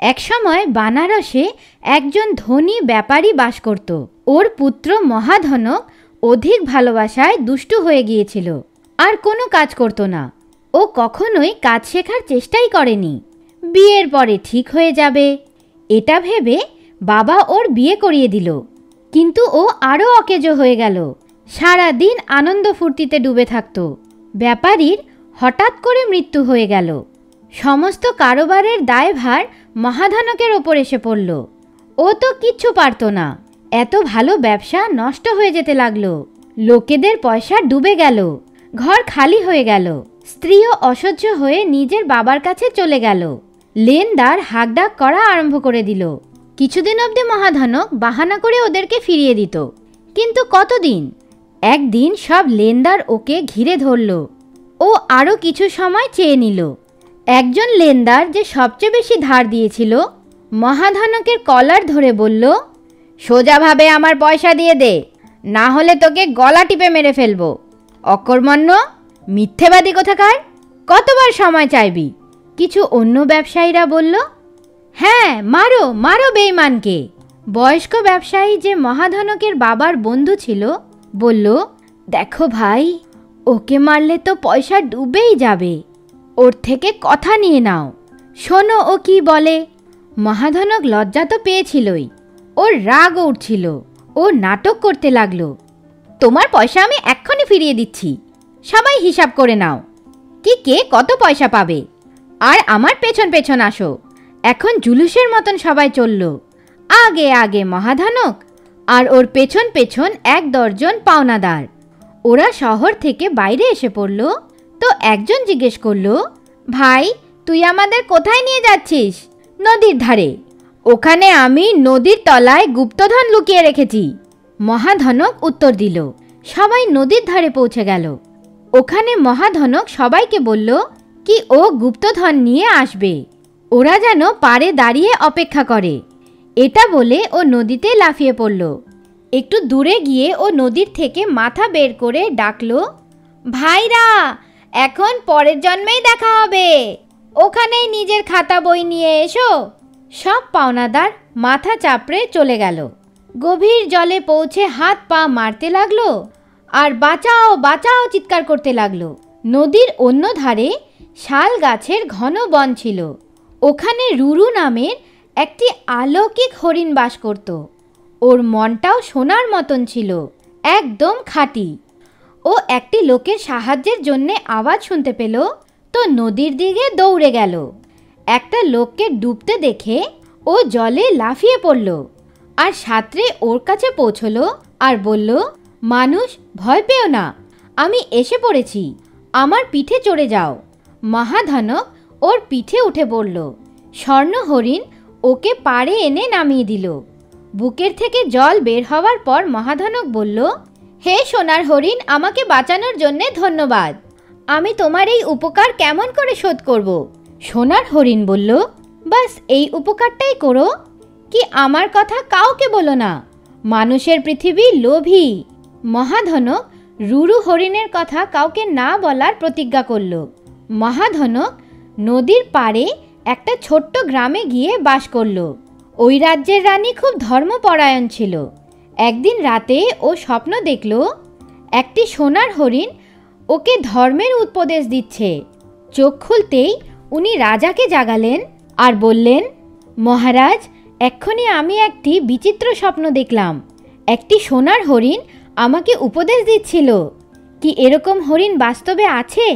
একসময় বানারসে একজন ধনী ব্যাপারী বাস করত। ওর পুত্র মহাধনক অধিক ভালোবাসায় দুষ্টু হয়ে গিয়েছিল আর কোনো কাজ করত না। ও কখনোই কাজ শেখার চেষ্টাই করেনি। বিয়ের পরে ঠিক হয়ে যাবে এটা ভেবে বাবা ওর বিয়ে করিয়ে দিল। কিন্তু ও আরও অকেজো হয়ে গেল। সারা দিন আনন্দ ফুর্তিতে ডুবে থাকত। ব্যাপারীর হঠাৎ করে মৃত্যু হয়ে গেল। সমস্ত কারোবারের দায়ভার মহাধনকের ওপর এসে পড়ল। ও তো কিচ্ছু পারত না। এত ভালো ব্যবসা নষ্ট হয়ে যেতে লাগলো। লোকেদের পয়সা ডুবে গেল। ঘর খালি হয়ে গেল। স্ত্রীও অসহ্য হয়ে নিজের বাবার কাছে চলে গেল। লেনদার হাঁকডাক করা আরম্ভ করে দিল। কিছুদিন অবধি মহাধনক বাহানা করে ওদেরকে ফিরিয়ে দিত। কিন্তু কতদিন? একদিন সব লেনদার ওকে ঘিরে ধরল। ও আরও কিছু সময় চেয়ে নিল। একজন লেনদার যে সবচেয়ে বেশি ধার দিয়েছিল মহাধনকের কলার ধরে বলল, সোজাভাবে আমার পয়সা দিয়ে দে, না হলে তোকে গলা টিপে মেরে ফেলবো। অকর্মণ্য, মিথ্যেবাদী কোথাকার, কতবার সময় চাইবি? কিছু অন্য ব্যবসায়ীরা বলল, হ্যাঁ, মারো মারো বেঈমানকে। বয়স্ক ব্যবসায়ী যে মহাধনকের বাবার বন্ধু ছিল বলল, দেখো ভাই, ওকে মারলে তো পয়সা ডুবেই যাবে। ওর থেকে কথা নিয়ে নাও, শোনো ও কি বলে। মহাধনক লজ্জা তো পেয়েছিলই, ওর রাগও উঠছিল। ও নাটক করতে লাগলো, তোমার পয়সা আমি এক্ষুনি ফিরিয়ে দিচ্ছি, সবাই হিসাব করে নাও কি কে কত পয়সা পাবে, আর আমার পেছন পেছন আসো। এখন জুলুসের মতন সবাই চলল। আগে আগে মহাধনক আর ওর পেছন পেছন 1 দর্জন পাওনাদার। ওরা শহর থেকে বাইরে এসে পড়ল। তো একজন জিজ্ঞেস করল, ভাই, তুই আমাদের কোথায় নিয়ে যাচ্ছিস? নদীর ধারে। ওখানে আমি নদীর তলায় গুপ্তধন লুকিয়ে রেখেছি। মহাধনক উত্তর দিল। সবাই নদীর ধারে পৌঁছে গেল। ওখানে মহাধনক সবাইকে বলল কি ও গুপ্তধন নিয়ে আসবে। ওরা যেন পাড়ে দাঁড়িয়ে অপেক্ষা করে। এটা বলে ও নদীতে লাফিয়ে পড়ল। একটু দূরে গিয়ে ও নদীর থেকে মাথা বের করে ডাকল, ভাইরা, এখন পরের জন্মেই দেখা হবে, ওখানেই নিজের খাতা বই নিয়ে এসো। সব পাওনাদার মাথা চাপড়ে চলে গেল। গভীর জলে পৌঁছে হাত পা মারতে লাগলো আর বাঁচাও বাঁচাও চিৎকার করতে লাগলো। নদীর অন্য ধারে শাল গাছের ঘন বন ছিল। ওখানে রুরু নামের একটি অলৌকিক হরিণ বাস করত। ওর মনটাও সোনার মতন ছিল, একদম খাঁটি। ও একটি লোকের সাহায্যের জন্যে আওয়াজ শুনতে পেল, তো নদীর দিকে দৌড়ে গেল। একটা লোককে ডুবতে দেখে ও জলে লাফিয়ে পড়ল আর সাঁতরে ওর কাছে পৌঁছলো আর বলল, মানুষ, ভয় পেও না, আমি এসে পড়েছি, আমার পিঠে চড়ে যাও। মহাধনক ওর পিঠে উঠে পড়ল। স্বর্ণ হরিণ ওকে পাড়ে এনে নামিয়ে দিল। বুকের থেকে জল বের হওয়ার পর মহাধনক বলল, হে সোনার হরিণ, আমাকে বাঁচানোর জন্যে ধন্যবাদ। আমি তোমার এই উপকার কেমন করে শোধ করব? সোনার হরিণ বলল, বাস এই উপকারটাই করো কি আমার কথা কাউকে বলো না, মানুষের পৃথিবী লোভী। মহাধনক রুরু হরিণের কথা কাউকে না বলার প্রতিজ্ঞা করল। মহাধনক নদীর পাড়ে একটা ছোট্ট গ্রামে গিয়ে বাস করল। ওই রাজ্যের রানী খুব ধর্মপরায়ণ ছিল। একদিন রাতে ও স্বপ্ন দেখল একটি সোনার হরিণ ওকে ধর্মের উপদেশ দিচ্ছে। চোখ খুলতেই উনি রাজাকে জাগালেন আর বললেন, মহারাজ, এক্ষুনি আমি একটি বিচিত্র স্বপ্ন দেখলাম। একটি সোনার হরিণ আমাকে উপদেশ দিচ্ছিল। কি এরকম হরিণ বাস্তবে আছে?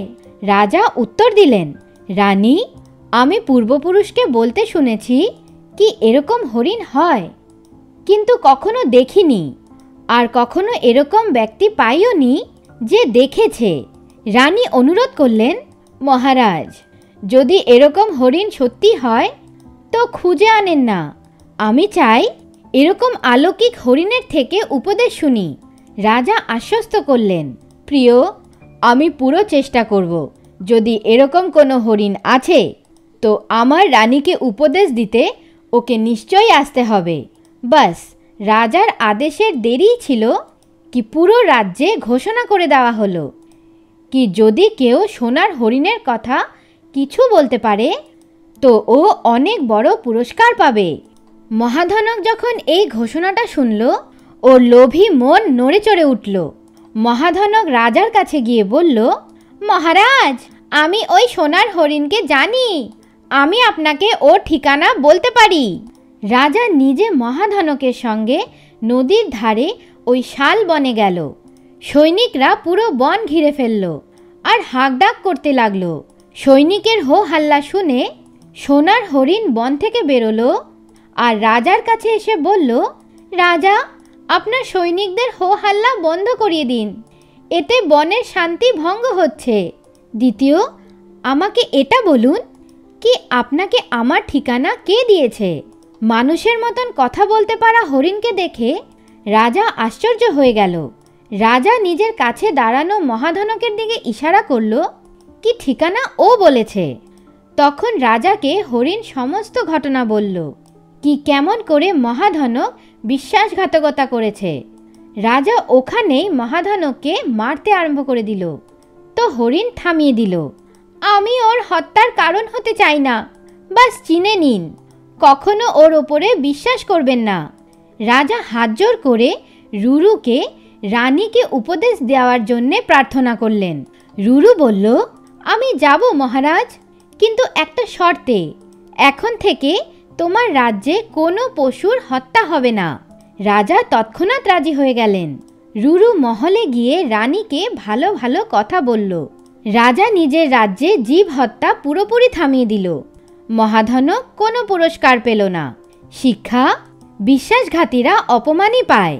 রাজা উত্তর দিলেন, রানী, আমি পূর্বপুরুষকে বলতে শুনেছি কি এরকম হরিণ হয়, কিন্তু কখনো দেখিনি, আর কখনো এরকম ব্যক্তি পাইও নি যে দেখেছে। রানী অনুরোধ করলেন, মহারাজ, যদি এরকম হরিণ সত্যি হয় তো খুঁজে আনেন না। আমি চাই এরকম অলৌকিক হরিণের থেকে উপদেশ শুনি। রাজা আশ্বস্ত করলেন, প্রিয়, আমি পুরো চেষ্টা করব। যদি এরকম কোনো হরিণ আছে তো আমার রানীকে উপদেশ দিতে ওকে নিশ্চয়ই আসতে হবে। বাস, রাজার আদেশের দেরিই ছিল কি পুরো রাজ্যে ঘোষণা করে দেওয়া হলো কি যদি কেউ সোনার হরিণের কথা কিছু বলতে পারে তো ও অনেক বড় পুরস্কার পাবে। মহাধনক যখন এই ঘোষণাটা শুনল, ওর লোভী মন নড়ে চড়ে উঠল। মহাধনক রাজার কাছে গিয়ে বলল, মহারাজ, আমি ওই সোনার হরিণকে জানি, আমি আপনাকে ওর ঠিকানা বলতে পারি। রাজা নিজে মহাধনকের সঙ্গে নদীর ধারে ওই শাল বনে গেল। সৈনিকরা পুরো বন ঘিরে ফেলল আর হাঁকডাক করতে লাগলো। সৈনিকের হো হাল্লা শুনে সোনার হরিণ বন থেকে বেরোলো আর রাজার কাছে এসে বলল, রাজা, আপনার সৈনিকদের হো হাল্লা বন্ধ করিয়ে দিন, এতে বনের শান্তি ভঙ্গ হচ্ছে। দ্বিতীয়, আমাকে এটা বলুন, কি আপনাকে আমার ঠিকানা কে দিয়েছে? মানুষের মতন কথা বলতে পারা হরিণকে দেখে রাজা আশ্চর্য হয়ে গেল। রাজা নিজের কাছে দাঁড়ানো মহাধনকের দিকে ইশারা করল, কি ঠিকানা ও বলেছে। তখন রাজাকে হরিণ সমস্ত ঘটনা বলল, কি কেমন করে মহাধনক বিশ্বাসঘাতকতা করেছে। রাজা ওখানেই মহাধনককে মারতে আরম্ভ করে দিল। তো হরিণ থামিয়ে দিল, আমি ওর হত্যার কারণ হতে চাই না, বাস চিনে নিন, কখনো ওর ওপরে বিশ্বাস করবেন না। রাজা হাতজোড় করে রুরুকে রানীকে উপদেশ দেওয়ার জন্যে প্রার্থনা করলেন। রুরু বলল, আমি যাব মহারাজ, কিন্তু একটা শর্তে, এখন থেকে তোমার রাজ্যে কোনো পশুর হত্যা হবে না। রাজা তৎক্ষণাৎ রাজি হয়ে গেলেন। রুরু মহলে গিয়ে রানীকে ভালো ভালো কথা বলল। রাজা নিজের রাজ্যে জীব হত্যা পুরোপুরি থামিয়ে দিল। মহাধনক কোনো পুরস্কার পেল না। শিক্ষা, বিশ্বাসঘাতীরা অপমানই পায়।